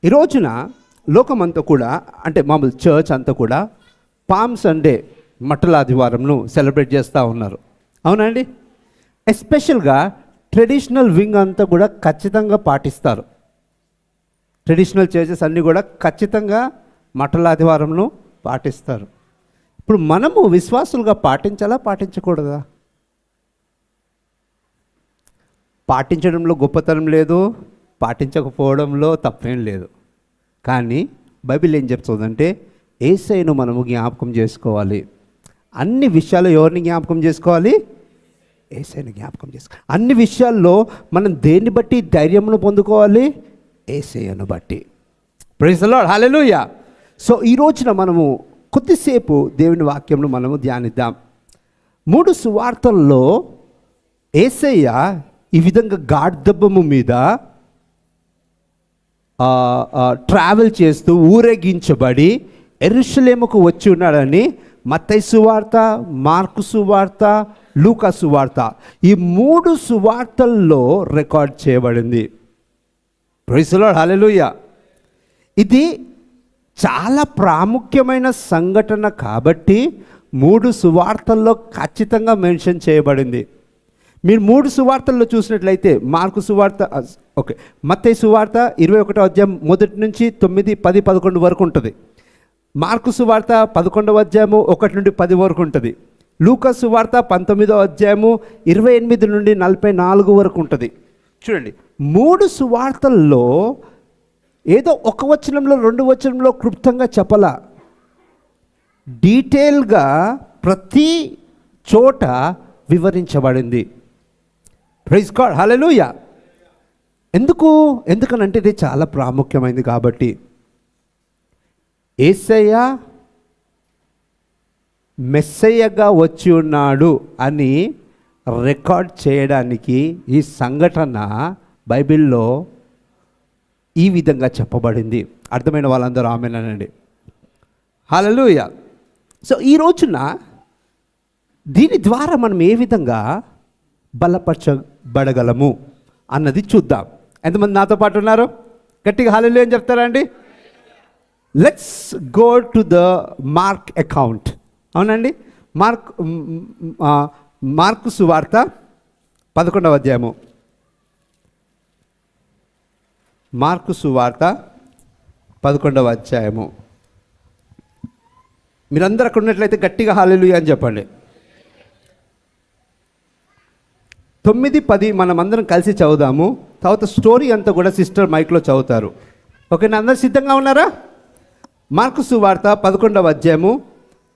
ఈ రోజున లోకమంతా కూడా అంటే మామూలు చర్చ్ అంతా కూడా పామ్ సండే మట్టల ఆదివారంను సెలబ్రేట్ చేస్తూ ఉన్నారు. అవునండి. ఎస్పెషల్గా ట్రెడిషనల్ వింగ్ అంతా కూడా ఖచ్చితంగా పాటిస్తారు. ట్రెడిషనల్ చర్చెస్ అన్నీ కూడా ఖచ్చితంగా మట్టల ఆదివారంను పాటిస్తారు. ఇప్పుడు మనము విశ్వాసులుగా పాటించాలా పాటించకూడదా? పాటించడంలో గొప్పతనం లేదు, పాటించకపోవడంలో తప్పేం లేదు. కానీ బైబిల్ ఏం చెప్తుందంటే యేసయ్యను మనము జ్ఞాపకం చేసుకోవాలి. అన్ని విషయాల్లో ఎవరిని జ్ఞాపకం చేసుకోవాలి? యేసయ్యను జ్ఞాపకం చేసుకోవాలి. అన్ని విషయాల్లో మనం దేన్ని బట్టి ధైర్యమును పొందుకోవాలి? యేసయ్యను బట్టి. Praise the lord, hallelujah. So ఈ రోజున మనము కొద్దిసేపు దేవుని వాక్యంను మనము ధ్యానిద్దాం. 3 సువార్తల్లో యేసయ్య ఈ విధంగా గాఢదబ్బము మీద ట్రావెల్ చేస్తూ ఊరేగించబడి యెరూషలేముకు వచ్చి ఉన్నాడని మత్తయి సువార్త, మార్కు సువార్త, లూకా సువార్త ఈ 3 సువార్తల్లో రికార్డ్ చేయబడింది. ప్రైజ్ ది లార్డ్, హల్లెలూయా. ఇది చాలా ప్రాముఖ్యమైన సంఘటన కాబట్టి 3 సువార్తల్లో ఖచ్చితంగా మెన్షన్ చేయబడింది. మీరు 3 సువార్తల్లో చూసినట్లయితే మార్కు సువార్త మత్తయి సువార్త 21వ అధ్యాయం 1 నుంచి 9, 10, 11 వరకు ఉంటుంది. మార్కు సువార్త 11వ అధ్యాయము 1 నుండి 10 వరకు ఉంటుంది. లూకా సువార్త 19వ అధ్యాయము 28 నుండి 44 వరకు ఉంటుంది. చూడండి, 3 సువార్తల్లో ఏదో ఒక వచనంలో 2 వచనంలో క్లుప్తంగా చెప్పలా, డీటెయిల్గా ప్రతి చోట వివరించబడింది. ప్రైజ్ గాడ్, హల్లెలూయా. ఎందుకనంటే ఇది చాలా ప్రాముఖ్యమైనది కాబట్టి. యేసయ్య మెస్సయ్యగా వచ్చి ఉన్నాడు అని రికార్డ్ చేయడానికి ఈ సంఘటన బైబిల్లో ఈ విధంగా చెప్పబడింది. అర్థమైన వాళ్ళందరూ ఆమేనండి, హల్లెలూయా. సో ఈ రోజున దీని ద్వారా మనం ఏ విధంగా బలపరచబడగలము అన్నది చూద్దాం. ఎంతమంది నాతో పాటు ఉన్నారు? గట్టిగా హల్లెలూయా అని చెప్తారా అండి? Let's go to the mark account. అవునండి, మార్కు సువార్త 11వ అధ్యాయము. మార్కు సువార్త 11వ అధ్యాయము. మీరందరూ అక్కడ ఉన్నట్లయితే గట్టిగా హల్లెలూయా అని చెప్పండి. 9, 10 మనమందరం కలిసి చదువుదాము. తర్వాత స్టోరీ అంతా కూడా సిస్టర్ మైక్లో చదువుతారు. ఓకేనా? అందరు సిద్ధంగా ఉన్నారా? మార్కు సువార్త 11వ అధ్యాయము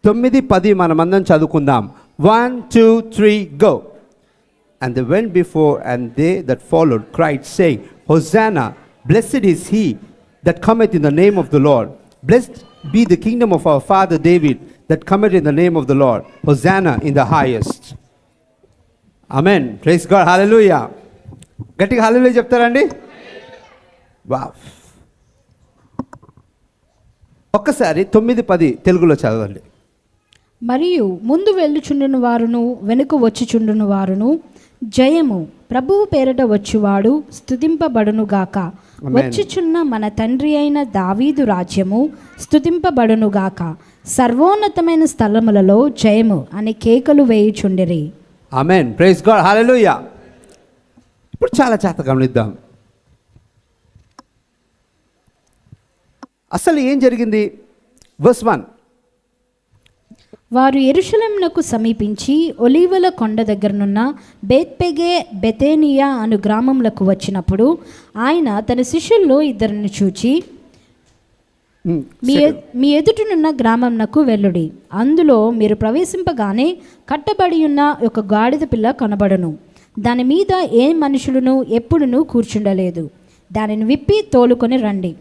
9, 10 మనమందరం చదువుకుందాం. 1, 2, 3 go. And they went before, and they that followed cried, saying, Hosanna, blessed is he that cometh in the name of the Lord. Blessed be the kingdom of our father David that cometh in the name of the Lord. Hosanna in the highest. Amen. Praise God. Hallelujah. గట్టిగా హల్లెలూయా చెప్తారండి? Wow. ఒక్కసారి 9, 10 తెలుగులో చదవండి. మరియు ముందు వెళ్ళుచుండును వారును వెనుక వచ్చుచుండును వారును జయము ప్రభువు పేరట వచ్చువాడు స్తుతింపబడునుగాక. వచ్చుచున్న మన తండ్రి అయిన దావీదు రాజ్యము స్తుతింపబడునుగాక. సర్వోన్నతమైన స్థలములలో జయము అని కేకలు వేయుచుండిరి. ఆమేన్. ప్రైజ్ గాడ్, హల్లెలూయా. ఇప్పుడు చాలా జాగ్రత్తగా గమనిద్దాం. అసలు ఏం జరిగింది? వర్స్ 1. వారు యెరూషలేమునకు సమీపించి ఒలీవల కొండ దగ్గరనున్న బేత్పెగే బెతేనియా అను గ్రామములకు వచ్చినప్పుడు ఆయన తన శిష్యుల్లో 2 చూచి మీ ఎదుటనున్న గ్రామంనకు వెళ్ళుడి. అందులో మీరు ప్రవేశింపగానే కట్టబడి ఉన్న ఒక గాడిద పిల్ల కనబడును. దాని మీద ఏ మనుషులను ఎప్పుడునూ కూర్చుండలేదు. దానిని విప్పి తోలుకొని రండి.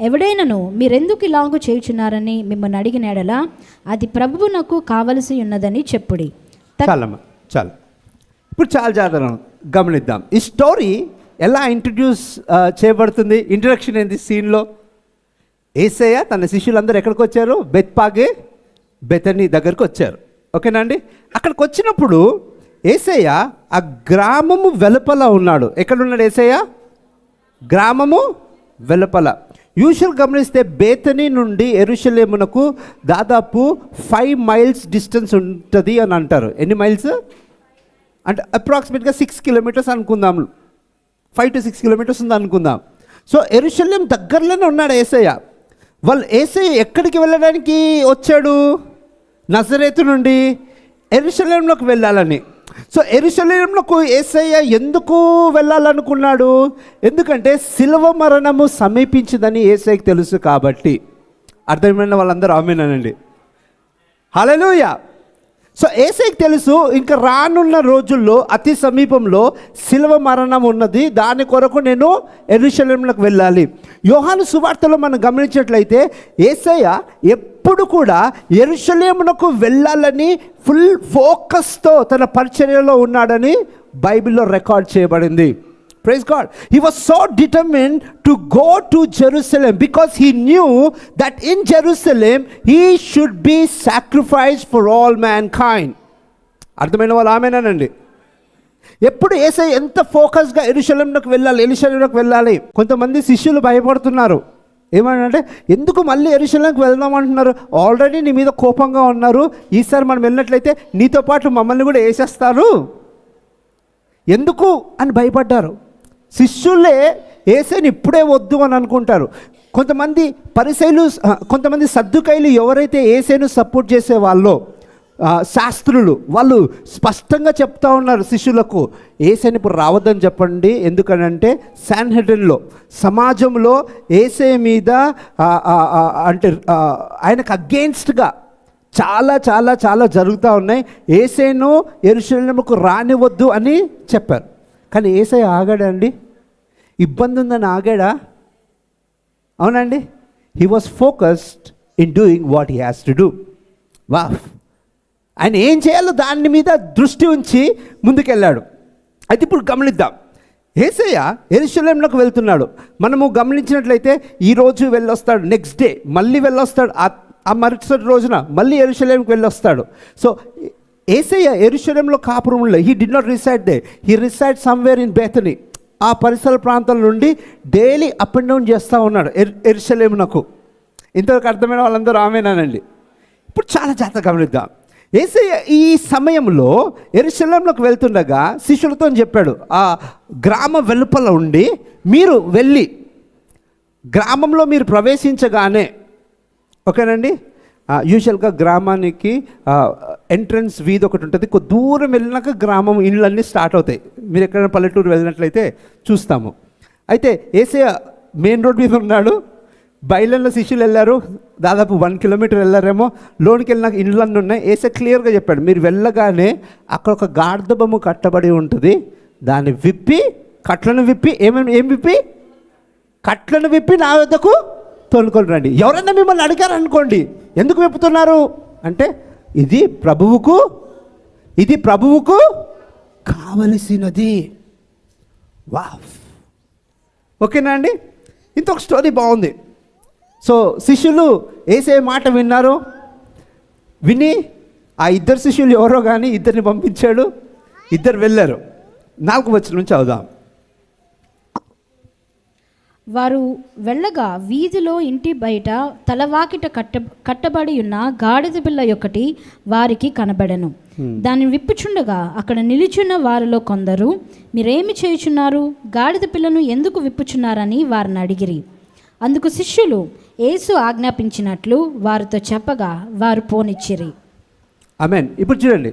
ఎవడైనను మీరెందుకు ఇలాగూ చేయుచున్నారని మిమ్మల్ని అడిగిన ఎడల అది ప్రభువునకు కావలసి ఉన్నదని చెప్పుడి. చాలా ఇప్పుడు చాలా జాగ్రత్తగా గమనిద్దాం. ఈ స్టోరీ ఎలా ఇంట్రడ్యూస్ చేయబడుతుంది? ఇంట్రడక్షన్ ఏంది సీన్లో? యేసయ్య తన శిష్యులందరూ ఎక్కడికి వచ్చారు? బెత్పాగే బెతనీ దగ్గరికి వచ్చారు. ఓకేనా అండి? అక్కడికి వచ్చినప్పుడు యేసయ్య ఆ గ్రామము వెలుపల ఉన్నాడు. ఎక్కడున్నాడు యేసయ్య? గ్రామము వెలుపల. యూజువల్ గమనిస్తే బేతనీ నుండి యెరూషలేమునకు దాదాపు 5 మైల్స్ డిస్టెన్స్ ఉంటుంది అని అంటారు. ఎన్ని మైల్స్ అంటే అప్రాక్సిమేట్గా 6 కిలోమీటర్స్ అనుకుందాం, 5 to 6 కిలోమీటర్స్ ఉంది అనుకుందాం. సో యెరూషలేం దగ్గరలోనే ఉన్నాడు యేసయ్య. వాళ్ళు యేసయ్య ఎక్కడికి వెళ్ళడానికి వచ్చాడు? నజరేతు నుండి యెరూషలేంలోకి వెళ్ళాలని. సో యెరూషలేంలోకి యేసయ్య ఎందుకు వెళ్ళాలనుకున్నాడు? ఎందుకంటే శిలువ మరణము సమీపించిందని యేసయ్యకి తెలుసు కాబట్టి. అర్థమైన వాళ్ళందరూ ఆమేనండి, హల్లెలూయా. సో యేసయ్యకి తెలుసు ఇంకా రానున్న రోజుల్లో అతి సమీపంలో శిలువ మరణం ఉన్నది, దాని కొరకు నేను యెరూషలేంలోకి వెళ్ళాలి. యోహాను సువార్తలో మనం గమనించినట్లయితే యేసయ్య ఎప్పుడు కూడా యెరూషలేమునకు వెళ్ళాలని ఫుల్ ఫోకస్తో తన పరిచర్యలో ఉన్నాడని బైబిల్లో రికార్డ్ చేయబడింది. Praise God. He was so determined to go to Jerusalem because he knew that in Jerusalem he should be sacrificed for all mankind. అర్థమైన వాళ్ళు ఆమేనండి. ఎప్పుడు యేసయ్య ఎంత ఫోకస్గా యెరూషలేంలోకి వెళ్ళాలి. కొంతమంది శిష్యులు భయపడుతున్నారు. ఏమనంటే ఎందుకు మళ్ళీ యెరూషలేంకి వెళ్దాం అంటున్నారు? ఆల్రెడీ నీ మీద కోపంగా ఉన్నారు, ఈసారి మనం వెళ్ళినట్లయితే నీతో పాటు మమ్మల్ని కూడా వేసేస్తారు, ఎందుకు అని భయపడ్డారు. శిష్యులే యేసయ్యని ఇప్పుడే వద్దు అని అనుకుంటారు. కొంతమంది పరిసయ్యులు, కొంతమంది సద్దుకైలు ఎవరైతే యేసయ్యను సపోర్ట్ చేసే వాళ్ళో శాస్త్రులు, వాళ్ళు స్పష్టంగా చెప్తా ఉన్నారు శిష్యులకు, యేసయ్యని ఇప్పుడు రావద్దని చెప్పండి. ఎందుకనంటే సాన్హెడ్రిన్లో సమాజంలో యేసయ్య మీద అంటే ఆయనకు అగెయిన్స్ట్గా చాలా చాలా చాలా జరుగుతూ ఉన్నాయి. యేసయ్యను యెరూషలేముకు రానివద్దు అని చెప్పారు. కానీ యేసయ్య ఆగాడా అండి? ఇబ్బంది ఉందని ఆగాడా? అవునండి. He was focused in doing what he has to do. Wow! ఆయన ఏం చేయాలో దాని మీద దృష్టి ఉంచి ముందుకెళ్ళాడు. అయితే ఇప్పుడు గమనిద్దాం, యేసయ్య యెరూషలేంలోకి వెళ్తున్నాడు. మనము గమనించినట్లయితే ఈరోజు వెళ్ళొస్తాడు, నెక్స్ట్ డే మళ్ళీ వెళ్ళొస్తాడు, ఆ మరుసటి రోజున మళ్ళీ యెరూషలేంకి వెళ్ళొస్తాడు. సో యేసయ్య యెరూషలేంలో కాపురం ఉండలేదు. He did not reside they, he reside somewhere in Bethany. ఆ పరిసర ప్రాంతాల నుండి డైలీ అప్ అండ్ డౌన్ చేస్తూ ఉన్నాడు యెరూషలేమునకు. ఇంతవరకు అర్థమైన వాళ్ళందరూ ఆమేనానండి. ఇప్పుడు చాలా జాగ్రత్తగా గమనిద్దాం. యేసయ్య ఈ సమయంలో యెరూషలేంలోకి వెళ్తుండగా శిష్యులతో చెప్పాడు, ఆ గ్రామ వెలుపల ఉండి మీరు వెళ్ళి గ్రామంలో మీరు ప్రవేశించగానే, ఓకేనండి, యూజువల్గా గ్రామానికి ఎంట్రన్స్ వీధి ఒకటి ఉంటుంది, కొద్ది దూరం వెళ్ళినాక గ్రామం ఇళ్ళన్నీ స్టార్ట్ అవుతాయి. మీరు ఎక్కడైనా పల్లెటూరు వెళ్ళినట్లయితే చూస్తాము. అయితే యేసయ్య మెయిన్ రోడ్ మీద ఉన్నాడు, బయలులో శిష్యులు వెళ్ళారు, దాదాపు 1 కిలోమీటర్ వెళ్ళారేమో, లోనికి వెళ్ళినాక ఇళ్ళన్నీ ఉన్నాయి. యేసయ్య క్లియర్గా చెప్పాడు, మీరు వెళ్ళగానే అక్కడ ఒక గార్ధబొమ్మ కట్టబడి ఉంటుంది, దాన్ని విప్పి కట్లను విప్పి ఏం విప్పి కట్లను విప్పి నా వద్దకు తోలుకొని రండి. ఎవరైనా మిమ్మల్ని అడిగారు అనుకోండి, ఎందుకు విప్పుతున్నారు అంటే ఇది ప్రభువుకు కావలసినది. వావ్! ఓకేనా అండి. ఇంకొక స్టోరీ బాగుంది. సో శిష్యులు యేసయ్య మాట విన్నారు. విని ఆ 2 శిష్యులు ఎవరో కానీ 2 పంపించాడు, 2 వెళ్ళారు. 4వ వచనం నుంచి చదువుదాం. వారు వెళ్ళగా వీధిలో ఇంటి బయట తలవాకిట కట్టబడి ఉన్న గాడిద పిల్ల ఒకటి వారికి కనబడెను. దాన్ని విప్పుచుండగా అక్కడ నిలిచున్న వారిలో కొందరు, మీరేమి చేయుచున్నారు? గాడిద పిల్లను ఎందుకు విప్పుచున్నారని వారిని అడిగిరి. అందుకు శిష్యులు యేసు ఆజ్ఞాపించినట్లు వారితో చెప్పగా వారు పోనిచ్చిరి. ఆమేన్. ఇప్పుడు చూడండి,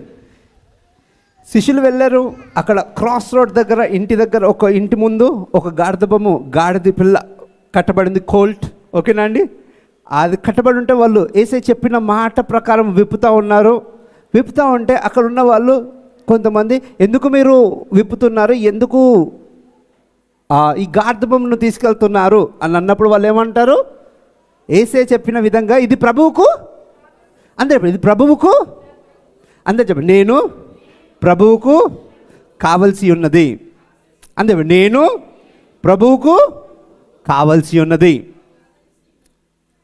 శిష్యులు వెళ్ళారు. అక్కడ క్రాస్ రోడ్ దగ్గర ఇంటి దగ్గర ఒక ఇంటి ముందు ఒక గాడిద పిల్ల కట్టబడింది, కోల్ట్. ఓకేనా అండి. అది కట్టబడి ఉంటే వాళ్ళు యేసయ్య చెప్పిన మాట ప్రకారం విప్పుతూ ఉన్నారు. విప్పుతూ ఉంటే అక్కడ ఉన్న వాళ్ళు కొంతమంది, ఎందుకు మీరు విప్పుతున్నారు, ఎందుకు ఈ గార్ధబొమ్మను తీసుకెళ్తున్నారు అని అన్నప్పుడు వాళ్ళు ఏమంటారు? యేసయ్య చెప్పిన విధంగా ఇది ప్రభువుకు, అందరూ ఇది ప్రభువుకు, అందరూ చెప్పండి, నేను ప్రభువుకు కావలసి ఉన్నది. అంతే, నేను ప్రభువుకు కావలసి ఉన్నది.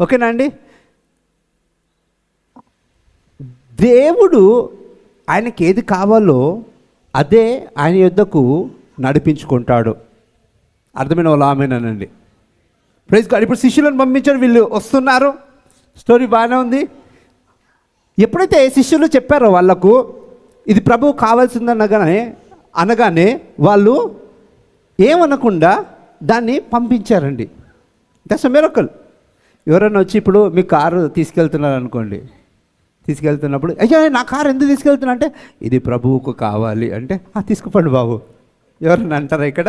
ఓకేనా అండి. దేవుడు ఆయనకి ఏది కావాలో అదే ఆయన యొద్దకు నడిపించుకుంటాడు. అర్థమైన వాళ్ళు ఆమేనండి. Praise God. ఇప్పుడు శిష్యులను పంపించారు, వీళ్ళు వస్తున్నారు, స్టోరీ బాగానే ఉంది. ఎప్పుడైతే శిష్యులు చెప్పారో వాళ్ళకు ఇది ప్రభువు అనగానే వాళ్ళు ఏమనకుండా దాన్ని పంపించారండి. That's a miracle. ఎవరైనా వచ్చి ఇప్పుడు మీ కారు తీసుకెళ్తున్నారు అనుకోండి, తీసుకెళ్తున్నప్పుడు అయ్యా నా కారు ఎందుకు తీసుకెళ్తున్నా అంటే ఇది ప్రభువుకు కావాలి అంటే తీసుకుపండి బాబు. ఎవరైనా అంటారా ఇక్కడ?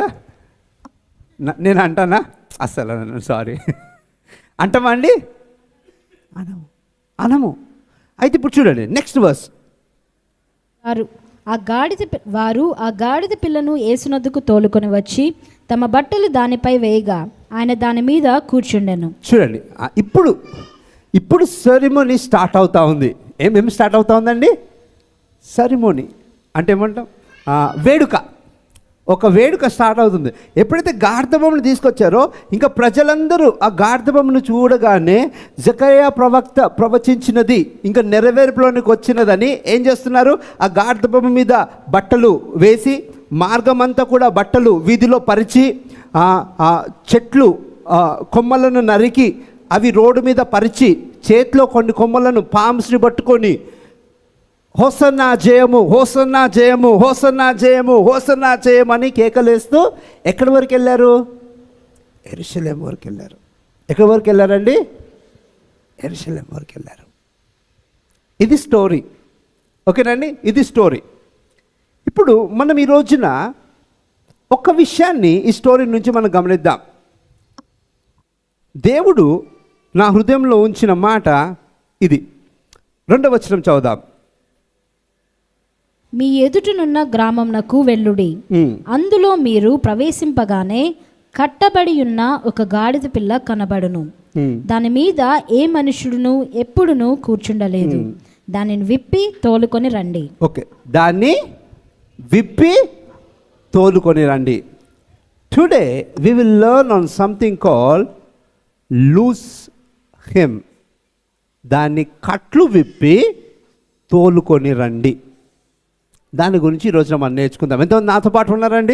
నేను అంటానా? అస్సలు సారీ అంటామా అండి? అనము. అయితే ఇప్పుడు చూడండి నెక్స్ట్ వర్స్. వారు ఆ గాడిద పిల్లను యేసునొద్దకు తోలుకొని వచ్చి తమ బట్టలు దానిపై వేయగా ఆయన దాని మీద కూర్చుండెను. చూడండి ఇప్పుడు సెరిమోనీ స్టార్ట్ అవుతా ఉంది. ఏమేమి స్టార్ట్ అవుతా ఉందండి? సెరిమోనీ అంటే ఏమంటాం? ఒక వేడుక స్టార్ట్ అవుతుంది. ఎప్పుడైతే గాడిదబొమ్మను తీసుకొచ్చారో ఇంకా ప్రజలందరూ ఆ గాడిదబొమ్మను చూడగానే జకర్యా ప్రవక్త ప్రవచించినది ఇంకా నెరవేర్పులోనికి వచ్చినదని ఏం చేస్తున్నారు? ఆ గాడిదబొమ్మ మీద బట్టలు వేసి మార్గమంతా కూడా బట్టలు వీధిలో పరిచి చెట్లు కొమ్మలను నరికి అవి రోడ్డు మీద పరిచి చేతిలో కొన్ని కొమ్మలను పామ్స్ని పట్టుకొని హోసన్నా జయము, హోసన్నా జయము, హోసన్నా జయము, హోసన్నా జయము అని కేకలేస్తూ ఎక్కడి వరకు వెళ్ళారు? యెరూషలేం వరకు వెళ్ళారు. ఎక్కడి వరకు వెళ్ళారండి? యెరూషలేం వరకు వెళ్ళారు. ఇది స్టోరీ. ఓకేనండి, ఇది స్టోరీ. ఇప్పుడు మనం ఈ రోజున ఒక విషయాన్ని ఈ స్టోరీ నుంచి మనం గమనిద్దాం. దేవుడు నా హృదయంలో ఉంచిన మాట ఇది. 2వ వచనం చదువుదాం. మీ ఎదుటనున్న గ్రామంనకు వెళ్ళుడి, అందులో మీరు ప్రవేశింపగానే కట్టబడి ఉన్న ఒక గాడిద పిల్ల కనబడును. దాని మీద ఏ మనుషుడును ఎప్పుడును కూర్చుండలేదు. దానిని విప్పి తోలుకొని రండి. ఓకే, దాన్ని విప్పి తోలుకొని రండి. Today we will learn on something called loose him. దాన్ని కట్లు విప్పి తోలుకొని రండి. దాని గురించి ఈరోజు మనం నేర్చుకుందాం. ఎంతమంది నాతో పాటు ఉన్నారండి?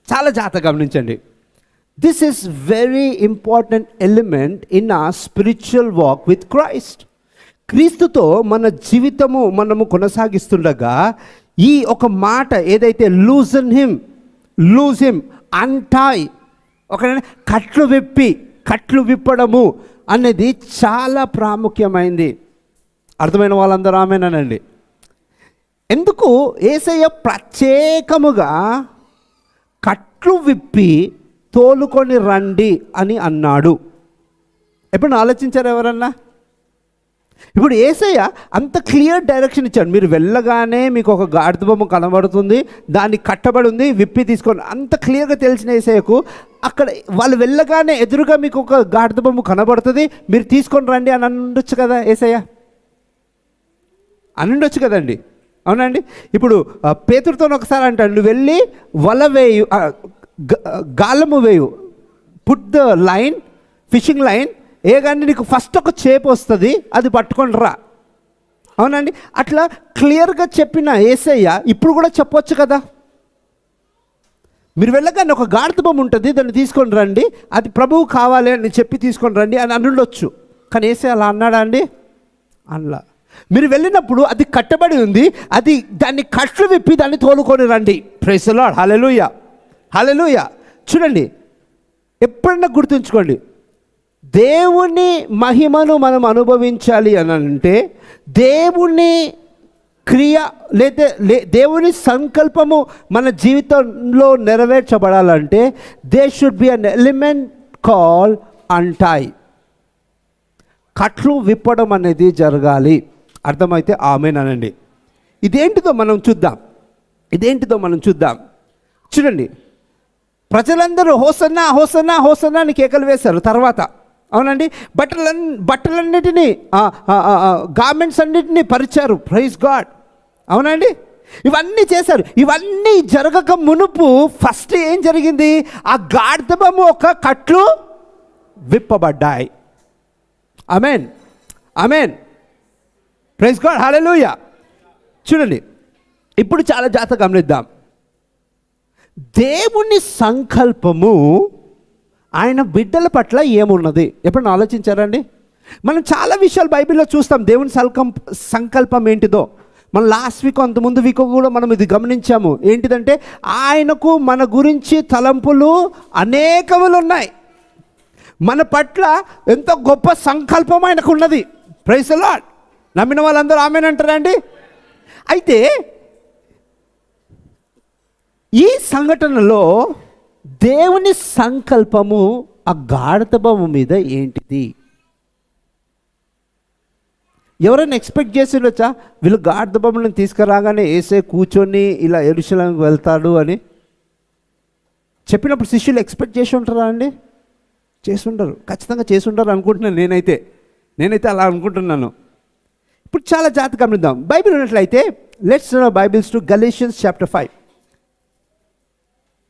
చాలా జాగ్రత్తగా గమనించండి. This is very important element in ఆ స్పిరిచువల్ వాక్ విత్ క్రైస్ట్. క్రీస్తుతో మన జీవితము మనము కొనసాగిస్తుండగా ఈ ఒక మాట ఏదైతే లూజ్ హిమ్ అంటాయ్, ఒక కట్లు విప్పడము అనేది చాలా ప్రాముఖ్యమైంది. అర్థమైన వాళ్ళందరూ ఆమేనండి. ఎందుకు యేసయ్య ప్రత్యేకముగా కట్లు విప్పి తోలుకొని రండి అని అన్నాడు? ఎప్పుడు ఆలోచించారు ఎవరన్నా? ఇప్పుడు యేసయ్య అంత క్లియర్ డైరెక్షన్ ఇచ్చాడు. మీరు వెళ్ళగానే మీకు ఒక గాడిద బొమ్మ కనబడుతుంది, దాన్ని కట్టబడి ఉంది, విప్పి తీసుకొని, అంత క్లియర్గా తెలిసిన యేసయ్యకు అక్కడ వాళ్ళు వెళ్ళగానే ఎదురుగా మీకు ఒక గాడిద బొమ్మ కనబడుతుంది, మీరు తీసుకొని రండి అని అనొచ్చు కదా యేసయ్య? అనుండొచ్చు కదండి, అవునండి? ఇప్పుడు పేతురుతో ఒకసారి అంటాడు, నువ్వు వెళ్ళి వల వేయు, గాలము వేయు, put the line, fishing line, కానీ నీకు ఫస్ట్ ఒక చేప వస్తుంది, అది పట్టుకొని రా. అవునండి? అట్లా క్లియర్గా చెప్పిన యేసయ్య ఇప్పుడు కూడా చెప్పొచ్చు కదా, మీరు వెళ్ళగానే ఒక గాడిద బొమ్మ ఉంటుంది, దాన్ని తీసుకొని రండి, అది ప్రభువు కావాలి అని చెప్పి తీసుకొని రండి అని అనుండొచ్చు. కానీ యేసయ్య అలా అన్నాడా అండి? అనలా. మీరు వెళ్ళినప్పుడు అది కట్టబడి ఉంది, దాన్ని కట్లు విప్పి దాన్ని తోలుకొని రండి. Praise the lord. హల్లెలూయా, హల్లెలూయా. చూడండి, ఎప్పుడన్నా గుర్తుంచుకోండి, దేవుని మహిమను మనం అనుభవించాలి అని అంటే, దేవుని క్రియ దేవుని సంకల్పము మన జీవితంలో నెరవేర్చబడాలంటే they should be an element call అంటాయ్. కట్లు విప్పడం అనేది జరగాలి. అర్థమైతే ఆమేనండి. ఇదేంటిదో మనం చూద్దాం. చూడండి, ప్రజలందరూ హోసన్నా హోసన్నా హోసన్నా అని కేకలు వేశారు. తర్వాత అవునండి, బట్టలన్నిటినీ గార్మెంట్స్ అన్నిటినీ పరిచారు. Praise God. అవునండి, ఇవన్నీ చేశారు. ఇవన్నీ జరగక మునుపు ఫస్ట్ ఏం జరిగింది? ఆ గాడిదబొమ్మ ఒక కట్లు విప్పబడ్డాయి. ఆమేన్, ఆమేన్. Praise God. హల్లెలూయా. చూడండి, ఇప్పుడు చాలా జాగ్రత్తగా గమనిద్దాం. దేవుని సంకల్పము ఆయన బిడ్డల పట్ల ఏమున్నది? ఎప్పుడైనా ఆలోచించారండి? మనం చాలా విషయాలు బైబిల్లో చూస్తాం, దేవుని సంకల్పం ఏంటిదో. మనం లాస్ట్ వీక్ అంతకుముందు వీక్ కూడా మనం ఇది గమనించాము. ఏంటిదంటే ఆయనకు మన గురించి తలంపులు అనేకములు ఉన్నాయి. మన పట్ల ఎంతో గొప్ప సంకల్పం ఆయనకు ఉన్నది. Praise the lord. నమ్మిన వాళ్ళందరూ ఆమేన్ అంటారా అండి? అయితే ఈ సంఘటనలో దేవుని సంకల్పము ఆ గాఢత బొమ్మ మీద ఏంటిది? ఎవరైనా ఎక్స్పెక్ట్ చేసిండొచ్చా వీళ్ళు గాఢత బొమ్మలను తీసుకురాగానే ఏసే కూర్చొని ఇలా యెరూషలేముకు వెళ్తాడు అని చెప్పినప్పుడు శిష్యులు ఎక్స్పెక్ట్ చేసి ఉంటారా అండి? చేసి ఉండరు, ఖచ్చితంగా చేసి ఉండరు అనుకుంటున్నాను. నేనైతే అలా అనుకుంటున్నాను. ఇప్పుడు చాలా జాగ్రత్తగా గమనిద్దాం. బైబిల్ ఉన్నట్లయితే let's know Bibles to Galatians chapter 5.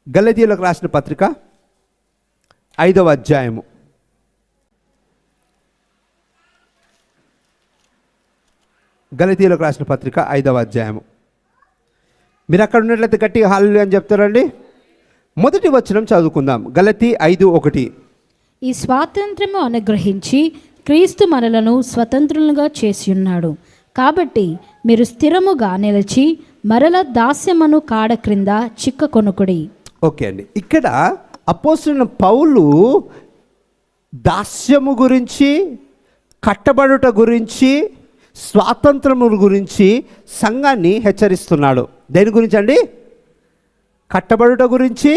గలతీయులకు రాసిన పత్రిక 5వ అధ్యాయము. గలతీయులకు రాసిన పత్రిక 5వ అధ్యాయము. మీరు అక్కడ ఉన్నట్లయితే గట్టిగా హల్లెలూయా అని చెప్తారండి. మొదటి వచనం చదువుకుందాం. గలతీ 5:1. ఈ స్వాతంత్రము అనుగ్రహించి క్రీస్తు మనలను స్వతంత్రులుగా చేసి ఉన్నాడు. కాబట్టి మీరు స్థిరముగా నిలిచి మరల దాస్యమును కాడ క్రింద చిక్కకొనుకుడి. ఓకే అండి, ఇక్కడ అపోస్తలుడైన పౌలు దాస్యము గురించి, కట్టబడుట గురించి, స్వాతంత్రము గురించి సంఘాన్ని హెచ్చరిస్తున్నాడు. దేని గురించి అండి? కట్టబడుట గురించి,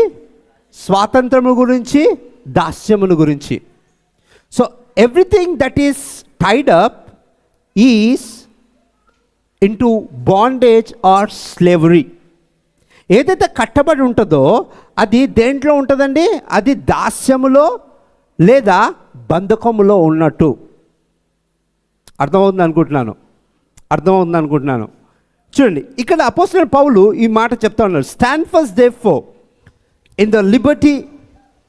స్వాతంత్రము గురించి, దాస్యమును గురించి. So everything that is tied up is into bondage or slavery. ఏదైతే కట్టబడి ఉంటుందో అది దేంట్లో ఉంటుందండి? అది దాస్యములో లేదా బంధకములో ఉన్నట్టు. అర్థమవుతుంది అనుకుంటున్నాను. చూడండి, ఇక్కడ అపోస్తలుడైన పౌలు ఈ మాట చెప్తా ఉన్నారు. Stand fast therefore in the liberty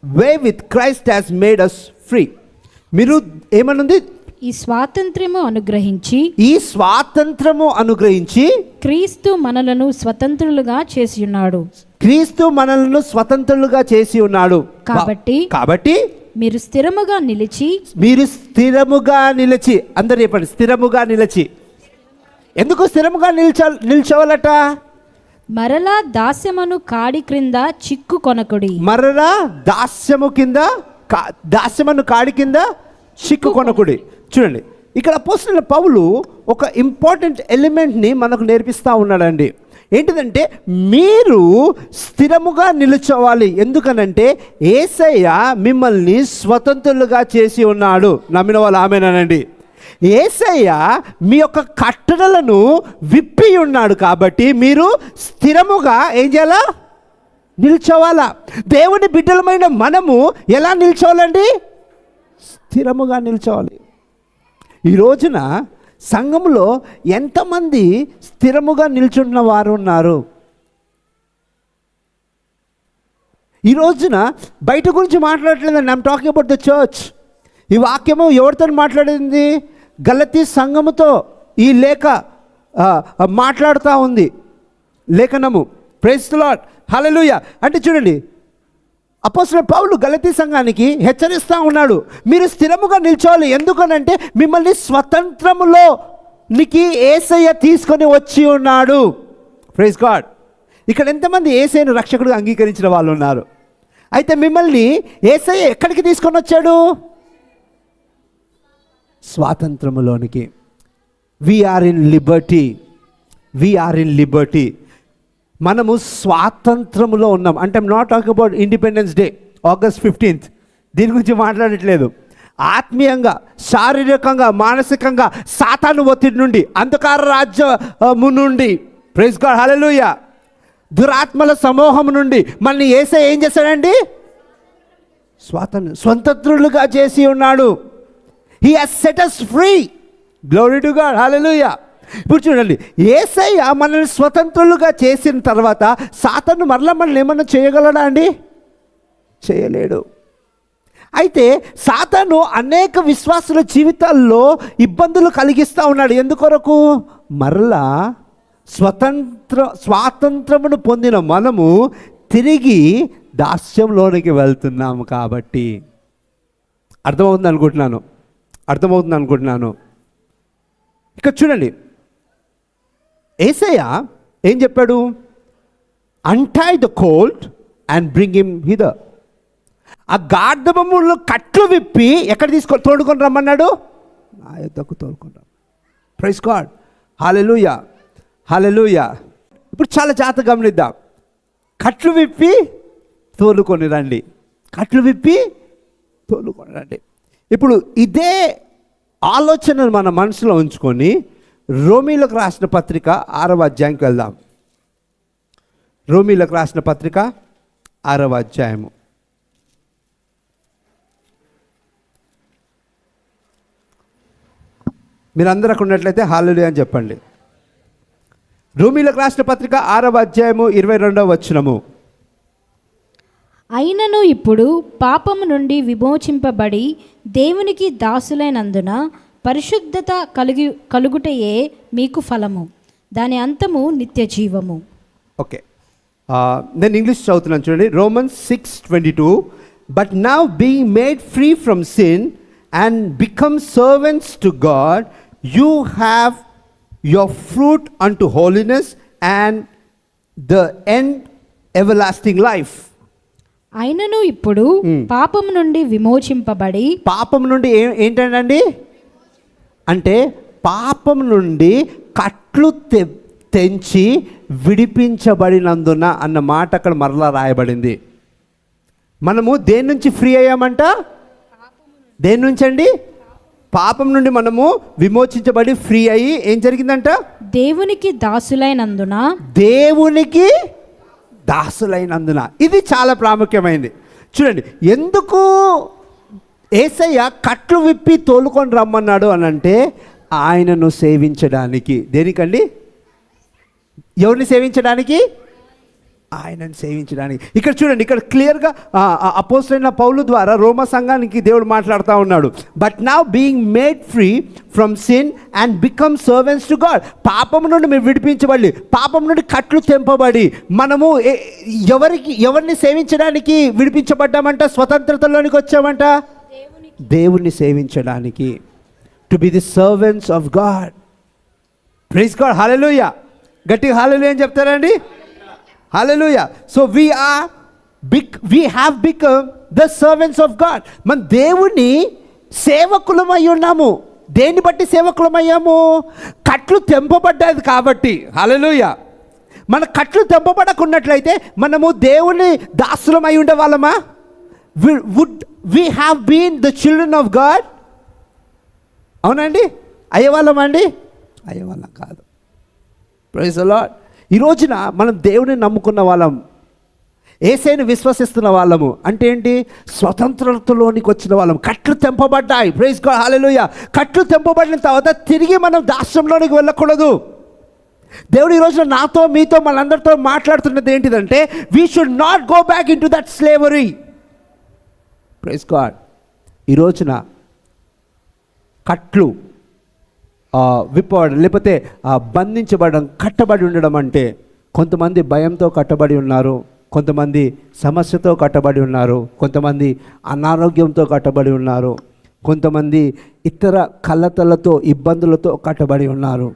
way with Christ has made us free. మీరు ఏమనుంది? ఈ స్వాతంత్రము అనుగ్రహించి క్రీస్తు మనలను స్వతంత్రులుగా చేసి ఉన్నాడు. కాబట్టి మీరు స్థిరముగా నిలిచి అందరు చెప్పండి, స్థిరముగా నిలిచి. ఎందుకు స్థిరముగా నిల్చోవాలట? మరలా దాస్యమును కాడి క్రింద చిక్కుకొనకుడి. మరలా దాస్యమును కాడి కింద చిక్కుకొనకుడి. చూడండి, ఇక్కడ అపోస్తలుడైన పౌలు ఒక ఇంపార్టెంట్ ఎలిమెంట్ని మనకు నేర్పిస్తూ ఉన్నాడండి. ఏంటిదంటే మీరు స్థిరముగా నిలుచోవాలి. ఎందుకనంటే యేసయ్య మిమ్మల్ని స్వతంత్రులుగా చేసి ఉన్నాడు. నమ్మిన వాళ్ళు ఆమేనండి. యేసయ్య మీ యొక్క కట్టడలను విప్పి ఉన్నాడు. కాబట్టి మీరు స్థిరముగా ఏం చేయాలా? నిల్చోవాలా. దేవుని బిడ్డలమైన మనము ఎలా నిల్చోవాలండి? స్థిరముగా నిల్చోవాలి. ఈ రోజున సంఘంలో ఎంతమంది స్థిరముగా నిల్చున్న వారు ఉన్నారు? ఈ రోజున బయట గురించి మాట్లాడట్లేదండి. I'm talking about the church. ఈ వాక్యము ఎవరితో మాట్లాడింది? గలతీ సంఘముతో ఈ లేఖ మాట్లాడుతూ ఉంది, లేఖనము. ప్రైజ్ ది లార్డ్, హల్లెలూయా. అంటే చూడండి, అపోస్తలుడైన పౌలు గలతీ సంఘానికి హెచ్చరిస్తూ ఉన్నాడు, మీరు స్థిరముగా నిల్చోవాలి. ఎందుకనంటే మిమ్మల్ని స్వతంత్రములోనికి యేసయ్య తీసుకొని వచ్చి ఉన్నాడు. Praise God. ఇక్కడ ఎంతమంది యేసయ్యను రక్షకుడిగా అంగీకరించిన వాళ్ళు ఉన్నారు? అయితే మిమ్మల్ని యేసయ్య ఎక్కడికి తీసుకొని వచ్చాడు? స్వాతంత్రములోనికి. We're in liberty. మనము స్వాతంత్రములో ఉన్నాం. అంటే I'm not talking about independence day, August 15th. దీని గురించి మాట్లాడట్లేదు. ఆత్మీయంగా, శారీరకంగా, మానసికంగా సాతాను ఒత్తిడి నుండి, అంధకార రాజ్యము నుండి, ప్రైజ్ గాడ్, హల్లెలూయా, దురాత్మల సమూహం నుండి మనల్ని యేసయ్య ఏం చేశాడండి? స్వతంత్రులుగా చేసి ఉన్నాడు. He has set us free. Glory to God. Hallelujah. ఇప్పుడు చూడండి, యేసయ్య మనల్ని స్వతంత్రులుగా చేసిన తర్వాత సాతాను మరలా మనల్ని ఏమన్నా చేయగలడా అండి? చేయలేడు. అయితే సాతాను అనేక విశ్వాసుల జీవితాల్లో ఇబ్బందులు కలిగిస్తూ ఉన్నాడు. ఎందుకొరకు? మరలా స్వాతంత్రమును పొందిన మనము తిరిగి దాస్యంలోనికి వెళ్తున్నాము కాబట్టి. అర్థమవుతుంది అనుకుంటున్నాను. ఇక చూడండి, యేసయ్య ఏం చెప్పాడు? Untie the colt and bring him hither. ఆ గార్ధబొమ్మలో కట్లు విప్పి ఎక్కడ తోడుకొని రమ్మన్నాడు? నా యొద్దకు తోడుకొని రమ్మన్నాడు. ప్రైజ్ గాడ్, హల్లెలూయా. ఇప్పుడు చాలా జాగ్రత్తగా గమనిద్దాం. కట్లు విప్పి తోలుకొని రండి. ఇప్పుడు ఇదే ఆలోచనను మన మనసులో ఉంచుకొని రోమీలకు రాసిన పత్రిక 6వ అధ్యాయంకి వెళ్దాం. రోమీలకు రాసిన పత్రిక 6వ అధ్యాయము. మీరందరూ అక్కడ ఉన్నట్లయితే హల్లెలూయా అని చెప్పండి. రోమీలకు రాసిన పత్రిక 6వ అధ్యాయము 22వ వచనము. అయినను ఇప్పుడు పాపము నుండి విమోచింపబడి దేవునికి దాసులైనందున పరిశుద్ధత కలుగుటయే మీకు ఫలము, దాని అంతము నిత్య జీవము. ఓకే, నేను ఇంగ్లీష్ చదువుతున్నాను చూడండి. Romans 6:22. But now being made free from sin and become servants to God, you have your fruit unto holiness and the end everlasting life. అయినను ఇప్పుడు పాపం నుండి విమోచింపబడి, పాపం నుండి ఏంటండి అంటే పాపం నుండి కట్లు తెంచి విడిపించబడినందున అన్న మాట అక్కడ మరలా రాయబడింది. మనము దేని నుంచి ఫ్రీ అయ్యామంట? దేని నుంచి అండి? పాపం నుండి మనము విమోచించబడి ఫ్రీ అయ్యి ఏం జరిగిందంట? దేవునికి దాసులైనందున. ఇది చాలా ప్రాముఖ్యమైనది. చూడండి, ఎందుకు యేసయ్య కట్లు విప్పి తోలుకొని రమ్మన్నాడు అని అంటే ఆయనను సేవించడానికి. దేనికండి? ఎవరిని సేవించడానికి? ఆయనను సేవించడానికి. ఇక్కడ చూడండి, ఇక్కడ క్లియర్గా అపోస్తలుడైన పౌలు ద్వారా రోమా సంఘానికి దేవుడు మాట్లాడుతూ ఉన్నాడు. But now being made free from sin and become servants to God. పాపం నుండి మేము విడిపించబడి, పాపం నుండి కట్లు తెంపబడి మనము ఎవరిని సేవించడానికి విడిపించబడ్డామంట? స్వతంత్రతలోనికి వచ్చామంట? దేవుణ్ణి సేవించడానికి. To be the servants of God. Praise God, హల్లెలూయా. గట్టిగా హల్లెలూయా అని చెప్తారండి. Hallelujah. So we have become the servants of God. మన దేవుని సేవకులమై ఉన్నాము. దేన్ని బట్టి సేవకులమయ్యాము? కట్లు తెంపబడ్డది కాబట్టి. హల్లెలూయా. మన కట్లు తెంపబడకున్నట్లయితే మనము దేవుని దాసులమై ఉండేవాళ్ళమా? Would we have been the children of God? అవునండి, అయ్యేవాళ్ళమా అండి? అయ్యేవాళ్ళం కాదు. Praise the lord. ఈ రోజున మనం దేవుని నమ్ముకున్న వాళ్ళం, యేసయ్యను విశ్వసిస్తున్న వాళ్ళము అంటే ఏంటి? స్వతంత్రతలోనికి వచ్చిన వాళ్ళం. కట్లు తెంపబడ్డాయి. ప్రైజ్ గాడ్, హల్లెలూయా. కట్లు తెంపబడిన తర్వాత తిరిగి మనం దాస్యంలోనికి వెళ్ళకూడదు. దేవుడు ఈ రోజున నాతో మీతో మనందరితో మాట్లాడుతున్నది ఏంటిదంటే we should not go back in to that slavery. Praise God. ఈ రోజున కట్లు విప్పబడడం లేకపోతే బంధించబడడం, కట్టబడి ఉండడం అంటే కొంతమంది భయంతో కట్టబడి ఉన్నారు, కొంతమంది సమస్యతో కట్టబడి ఉన్నారు, కొంతమంది అనారోగ్యంతో కట్టబడి ఉన్నారు, కొంతమంది ఇతర కలతలతో ఇబ్బందులతో కట్టబడి ఉన్నారు.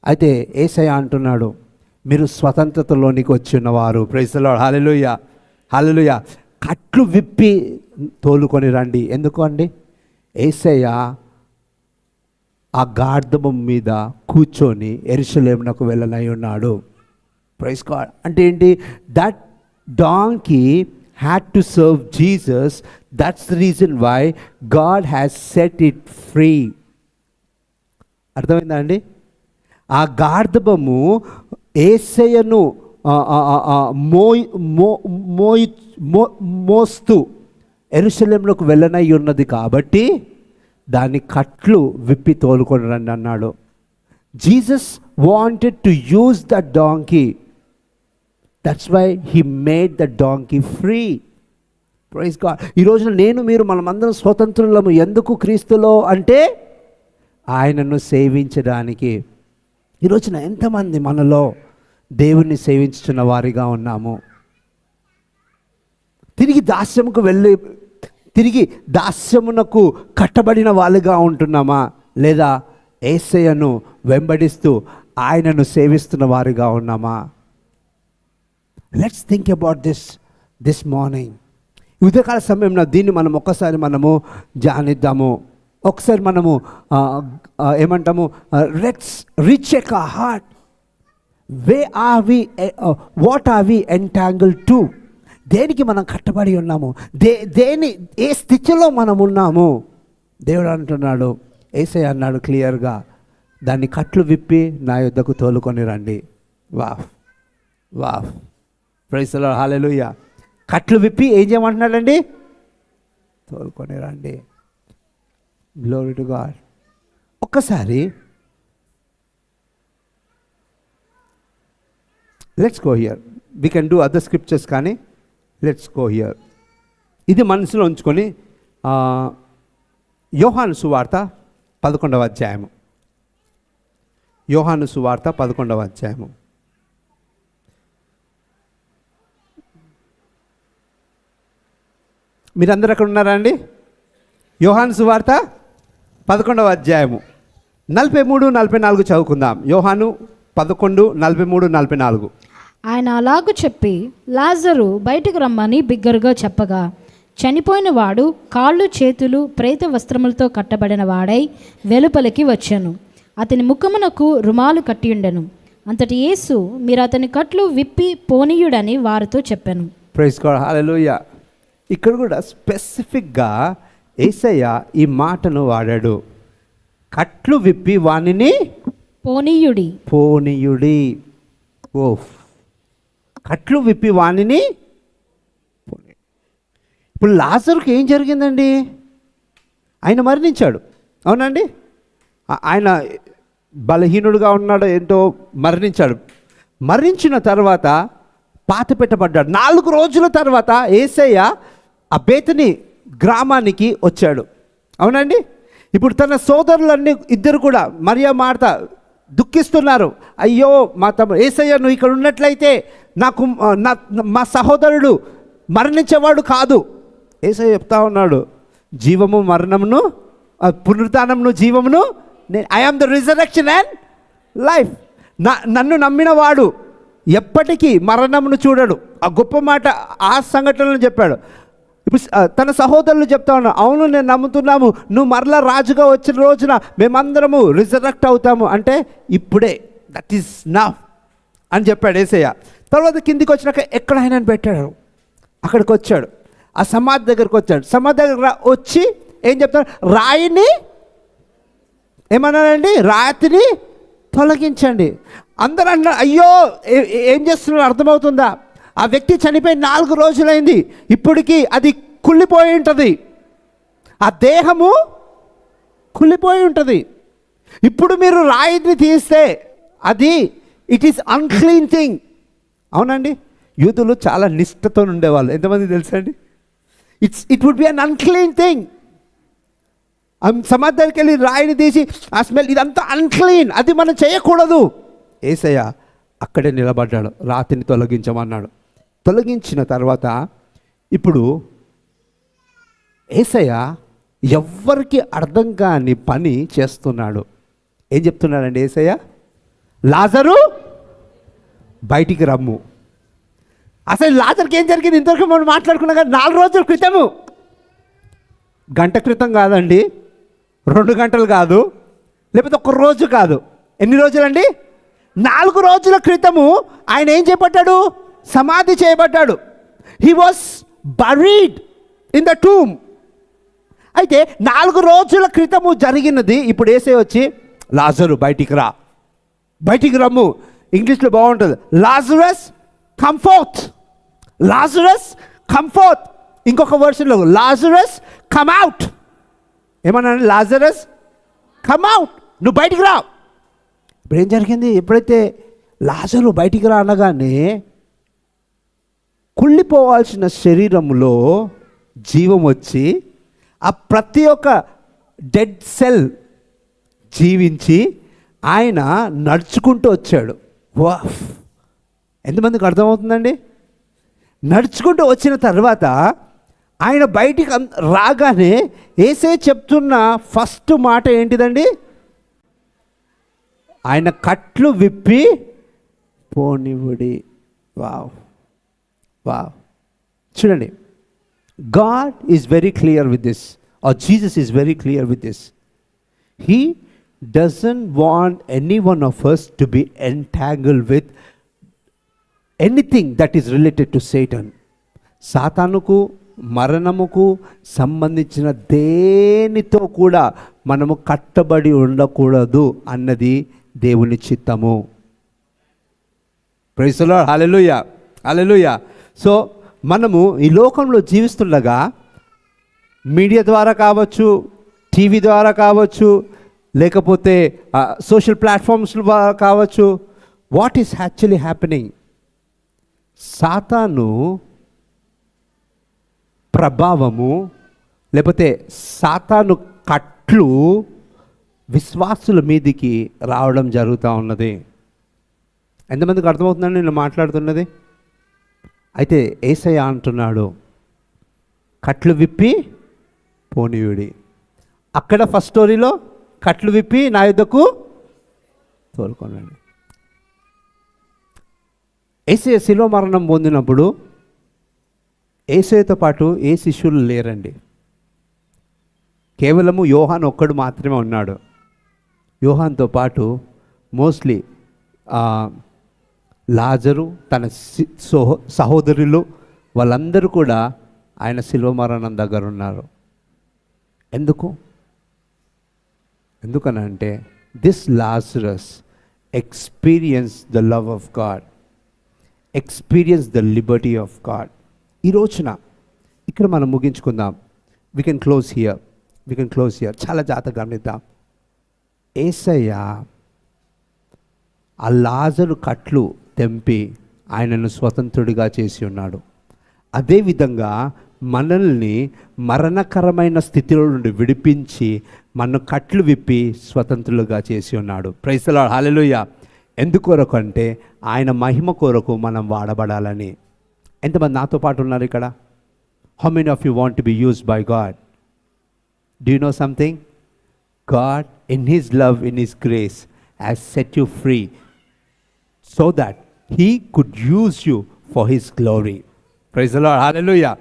అయితే యేసయ్య అంటున్నాడు, మీరు స్వతంత్రతలోనికి వచ్చి ఉన్నవారు. ప్రైజ్ ది లార్డ్, హల్లెలూయా, హల్లెలూయా. కట్లు విప్పి తోలుకొని రండి. ఎందుకు అండి? యేసయ్య ఆ గార్ధబొమ్మ మీద కూర్చొని యెరూషలేమునకు వెళ్ళనై ఉన్నాడు. Praise God. అంటే ఏంటి? That donkey had to serve Jesus. That's the reason why God has set it free. అర్థమైందా అండి? ఆ గార్ధబొమ్ము యేసయ్యను మోస్తూ యెరూషలేమునకు వెళ్ళనై ఉన్నది కాబట్టి దాని కట్లు విప్పి తోలుకొని రండి అన్నాడు. Jesus wanted to use the donkey. That's why he made the donkey free. Praise God. ఈ రోజున నేను మీరు మనమందరం స్వతంత్రులము. ఎందుకు? క్రీస్తులో అంటే ఆయనను సేవించడానికి. ఈ రోజున ఎంతమంది మనలో దేవుణ్ణి సేవించుతున్న వారిగా ఉన్నాము? తిరిగి దాస్యమునకు కట్టబడిన వాళ్ళుగా ఉంటున్నామా, లేదా యేసయ్యను వెంబడిస్తూ ఆయనను సేవిస్తున్న వారిగా ఉన్నామా? Let's think about this morning. ఉదయకాల సమయంలో దీన్ని మనం ఒక్కసారి మనము ధ్యానిద్దాము. ఒకసారి మనము ఏమంటాము, let's recheck our heart. What are we entangle to? దేనికి మనం కట్టబడి ఉన్నాము? ఏ స్థితిలో మనం ఉన్నాము? దేవుడు అంటున్నాడు, యేసయ్య అన్నాడు క్లియర్గా, దాన్ని కట్లు విప్పి నా యొద్దకు తోలుకొని రండి. వావ్ ప్రైజ్ ది లార్డ్, హల్లెలూయా. కట్లు విప్పి ఏం చేయమంటున్నాడండి? తోలుకొని రండి. Glory to God. ఒక్కసారి let's go here. We can do other scriptures, కానీ లెట్స్ గో హియర్. ఇది మనసులో ఉంచుకొని యోహాను సువార్త 11వ అధ్యాయము. యోహాను సువార్త 11వ అధ్యాయము. మీరందరూ అక్కడ ఉన్నారా అండి? యోహాను సువార్త 11వ అధ్యాయము 43, 44 చదువుకుందాం. యోహాను 11, 43, 44. ఆయన అలాగు చెప్పి లాజరు బయటకు రమ్మని బిగ్గరగా చెప్పగా, చనిపోయిన వాడు కాళ్ళు చేతులు ప్రేత వస్త్రములతో కట్టబడిన వాడై వెలుపలికి వచ్చెను. అతని ముఖమునకు రుమాలు కట్టియుండెను. అంతటి యేసు, మీరు అతని కట్లు విప్పి పోనీయుడని వారితో చెప్పాను. ప్రైజ్ గాడ్, హల్లెలూయా. ఇక్కడ కూడా స్పెసిఫిక్గా యేసయ్య ఈ మాటను వాడాడు. కట్లు విప్పి వానిని పోనీయుడి. కట్లు విప్పి వానిని. ఇప్పుడు లాజరుకి ఏం జరిగిందండి? ఆయన మరణించాడు, అవునండి. ఆయన బలహీనుడుగా ఉన్నాడు, ఏంటో మరణించాడు. మరణించిన తర్వాత పాత పెట్టబడ్డాడు. 4 రోజుల తర్వాత యేసయ్య ఆ బేతనీ గ్రామానికి వచ్చాడు, అవునండి. ఇప్పుడు తన సోదరులన్నీ ఇద్దరు కూడా, మరియా మార్త, దుఃఖిస్తున్నారు. అయ్యో మా తమ్ముడు యేసయ్య, నువ్వు ఇక్కడ ఉన్నట్లయితే నాకు మా సహోదరుడు మరణించేవాడు కాదు. యేసయ్య చెప్తా ఉన్నాడు, జీవము మరణమును పునరుత్థానమును జీవమును I am the resurrection and life. నన్ను నమ్మిన వాడు ఎప్పటికీ మరణమును చూడడు. ఆ గొప్ప మాట ఆ సంఘటనలు చెప్పాడు. ఇప్పుడు తన సహోదరులు చెప్తా ఉన్నారు, అవును నేను నమ్ముతున్నాము, నువ్వు మరలా రాజుగా వచ్చిన రోజున మేమందరము రిజరెక్ట్ అవుతాము. అంటే ఇప్పుడే, దట్ ఈస్ నౌ అని చెప్పాడు యేసయ్య. తర్వాత కిందికి వచ్చినాక ఎక్కడ ఆయన పెట్టాడు, అక్కడికి వచ్చాడు. ఆ సమాధి దగ్గరికి వచ్చాడు. సమాధి దగ్గర వచ్చి ఏం చెప్తాడు? రాయిని ఏమన్నాడండి? రాతిని తొలగించండి. అందరూ అన్నారు, అయ్యో ఏం చేస్తున్నాడు అర్థమవుతుందా? ఆ వ్యక్తి చనిపోయి 4 రోజులైంది, ఇప్పటికీ అది కుళ్ళిపోయి ఉంటుంది, ఆ దేహము కుళ్ళిపోయి ఉంటుంది. ఇప్పుడు మీరు రాయిని తీస్తే అది ఇట్ ఈస్ అన్క్లీన్ థింగ్, అవునండి. యూదులు చాలా నిష్ఠతో ఉండేవాళ్ళు, ఎంతమంది తెలుసండి? It would be an unclean thing. సమాధికి వెళ్ళి రాయిని తీసి ఆ స్మెల్, ఇదంతా అన్క్లీన్, అది మనం చేయకూడదు. యేసయ్య అక్కడే నిలబడ్డాడు, రాతిని తొలగించమన్నాడు. తొలగించిన తర్వాత ఇప్పుడు యేసయ్య ఎవ్వరికి అర్థం కాని పని చేస్తున్నాడు. ఏం చెప్తున్నాడండి యేసయ్య? లాజరు బయటికి రమ్ము. అసలు లాజర్కి ఏం జరిగింది? ఇంతవరకు మనం మాట్లాడుకున్నాం కదా, 4 రోజుల క్రితము. గంట క్రితం కాదండి, 2 గంటలు కాదు, లేకపోతే 1 రోజు కాదు. ఎన్ని రోజులండి? 4 రోజుల క్రితము ఆయన ఏం చేయబడ్డాడు? సమాధి చేయబడ్డాడు. He was buried in the tomb. అయితే 4 రోజుల క్రితము జరిగినది ఇప్పుడు యేసయ్య వచ్చి, లాజరు బయటికి రా, బయటికి రమ్ము. ఇంగ్లీష్లో బాగుంటుంది, లాజరస్ కంఫోర్ట్, లాజరస్ కంఫోర్ట్. ఇంకొక వర్షన్లో లాజరస్ కమ్ అవుట్. ఏమన్నా? లాజరస్ కమ్ అవుట్, నువ్వు బయటికి రా. ఇప్పుడు ఏం జరిగింది? ఎప్పుడైతే లాజరు బయటికి రా అనగానే కుళ్ళిపోవాల్సిన శరీరంలో జీవం వచ్చి ఆ ప్రతి ఒక్క డెడ్ సెల్ జీవించి ఆయన నడుచుకుంటూ వచ్చాడు. వావ్! ఎంతమందికి అర్థమవుతుందండి? నడుచుకుంటూ వచ్చిన తర్వాత ఆయన బయటికి రాగానే యేసయ్య చెప్తున్న ఫస్ట్ మాట ఏంటిదండి? ఆయన కట్లు విప్పి పోనివుడి. Wow wow. చూడండి, God is very clear with this, or Jesus is very clear with this. He doesn't want any one of us to be entangled with anything that is related to Satan. సాతానుకు మరణముకు సంబంధించిన దేనితో కూడా మనము కట్టబడి ఉండకూడదు అన్నది దేవుని చిత్తము. Praise the lord. Hallelujah hallelujah. So మనము ఈ లోకంలో జీవిస్తుండగా మీడియా ద్వారా కావచ్చు, టీవీ ద్వారా కావచ్చు, లేకపోతే సోషల్ ప్లాట్ఫామ్స్ ద్వారా కావచ్చు, వాట్ ఈస్ యాక్చువల్లీ హ్యాపెనింగ్? సాతాను ప్రభావము లేకపోతే సాతాను కట్లు విశ్వాసుల మీదికి రావడం జరుగుతూ ఉన్నది. ఎంతమందికి అర్థమవుతుందండి నేను మాట్లాడుతున్నది? అయితే యేసయ్య అంటున్నాడు, కట్లు విప్పి పోనీయుడి. అక్కడ ఫస్ట్ స్టోరీలో కట్లు విప్పి నా యుద్ధకు తోలుకోనండి. యేసయ్య శిలువ మరణం పొందినప్పుడు యేసయ్యతో పాటు ఏ శిష్యులు లేరండి. కేవలము యోహాన్ ఒక్కడు మాత్రమే ఉన్నాడు. యోహాన్తో పాటు మోస్ట్లీ లాజరు, తన సహోదరులు, వాళ్ళందరూ కూడా ఆయన శిలువ మరణం దగ్గర ఉన్నారు. ఎందుకనంటే this Lazarus experience the love of God, experience the liberty of God. ఈ రోజున ఇక్కడ మనం ముగించుకుందాం. We can close here. చాలా జాగ్రత్తగా గమనిద్దాం. యేసయ్య ఆ లాజరు కట్లు తెంపి ఆయనను స్వతంత్రుడిగా చేసి ఉన్నాడు. అదేవిధంగా మనల్ని మరణకరమైన స్థితిలో నుండి విడిపించి మన కట్లు విప్పి స్వతంత్రులుగా చేసి ఉన్నాడు. Praise the lord. హల్లెలూయా. ఎందుకొరకు అంటే ఆయన మహిమ కొరకు మనం వాడబడాలని. ఎంతమంది నాతో పాటు ఉన్నారు ఇక్కడ? How many of you want to be used by God? Do you know something? God in his love, in his grace has set you free so that he could use you for his glory. Praise the Lord. Hallelujah.